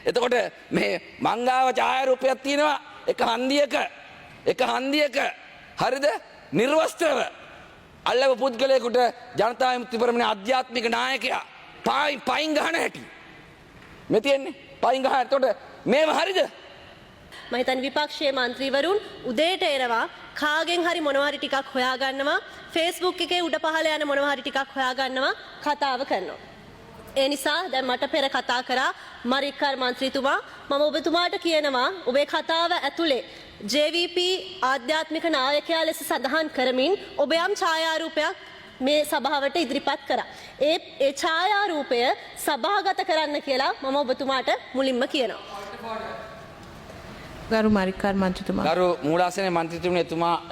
එතකොට මේ මංගාව ඡායාරූපයක් තියෙනවා එක හන්දියක හරිද නිර්වස්ත්‍රව අල්ලව පුද්ගලයෙකුට ජනතා විමුක්ති පෙරමුණේ ආධ්‍යාත්මික නායකයා පයින් ගහන හැටි මේ තියෙන්නේ පයින් ගහන. එතකොට මේව හරිද? මම හිතන්නේ විපක්ෂයේ മന്ത്രിවරුන් උදේට එනවා කාගෙන් හරි මොනවා හරි ටිකක් හොයා ගන්නවා Facebook එකේ උඩ පහළ යන මොනවා හරි ටිකක් හොයා ගන්නවා කතාව කරනවා. ඒ නිසා දැන් මට පෙර කතා කරා මරික්කාර් මන්ත්‍රීතුමා මම ඔබතුමාට කියනවා ඔබේ කතාව ඇතුලේ JVP ආධ්‍යාත්මික නායකයා ලෙස සඳහන් කරමින් ඔබ යම් ඡායාරූපයක් මේ සභාවට ඉදිරිපත් කරා. ඒ ඡායාරූපය සභාගත කරන්න කියලා මම ඔබතුමාට මුලින්ම කියනවා. ගරු මරික්කාර් මන්ත්‍රීතුමා. ගරු මූලාසන මන්ත්‍රීතුමනි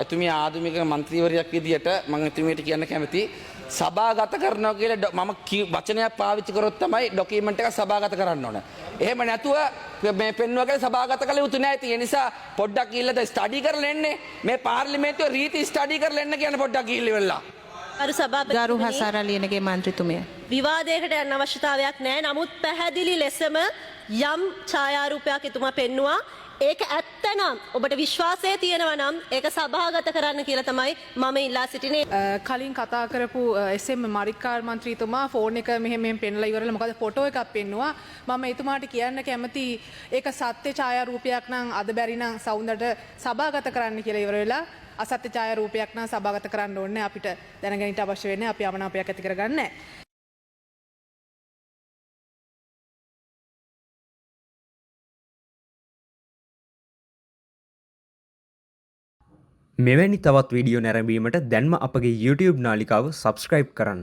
එතුමිය ආධුනික මන්ත්‍රීවරයෙක් විදියට මම එතුමියට කියන්න කැමතියි සභාගත කරනවා කියලා මම වචනයක් පාවිච්චි කරොත් තමයි ડોකියුමන්ට් එක සභාගත කරන්න ඕන. එහෙම නැතුව මේ පෙන්වුවා කියලා සභාගත කළ යුතු නැහැ. ඒ නිසා පොඩ්ඩක් ගිහිල්ලා ද ස්ටඩි කරලා එන්නේ. මේ පාර්ලිමේන්තුවේ රීති ස්ටඩි කරලා එන්න කියන පොඩ්ඩක් ගිහිල්ලා ඉවරලා. ගරු සභාපති ගරු හසාරා ලියනගේ මන්ත්‍රීතුමිය. විවාදයකට යන්න අවශ්‍යතාවයක් නැහැ. නමුත් පැහැදිලි ලෙසම යම් ඡායාරූපයක් එතුමා පෙන්වුවා. ඒක ඇත්තනම් ඔබට විශ්වාසය තියෙනවා නම් ඒක සභාගත කරන්න කියලා තමයි මම ඉල්ලා සිටිනේ. කලින් කතා කරපු SM මරික්කාර් මන්ත්‍රීතුමා ෆෝන් එක මෙහෙම පෙන්ලා ඉවරලා මොකද ෆොටෝ එකක් පෙන්නුවා. මම එතුමාට කියන්න කැමති ඒක සත්‍ය ඡායාරූපයක් නම් අද බැරි නම් සවුන්දට සභාගත කරන්න කියලා ඉවර වෙලා අසත්‍ය ඡායාරූපයක් නම් සභාගත කරන්න ඕනේ අපිට දැනගැනීමට අවශ්‍ය වෙන්නේ අපි අවනාපයක් ඇති කරගන්න නැහැ. මෙවැනි තවත් වීඩියෝ නැරඹීමට දැන්ම අපගේ YouTube නාලිකාව සබස්ක්‍රයිබ් කරන්න.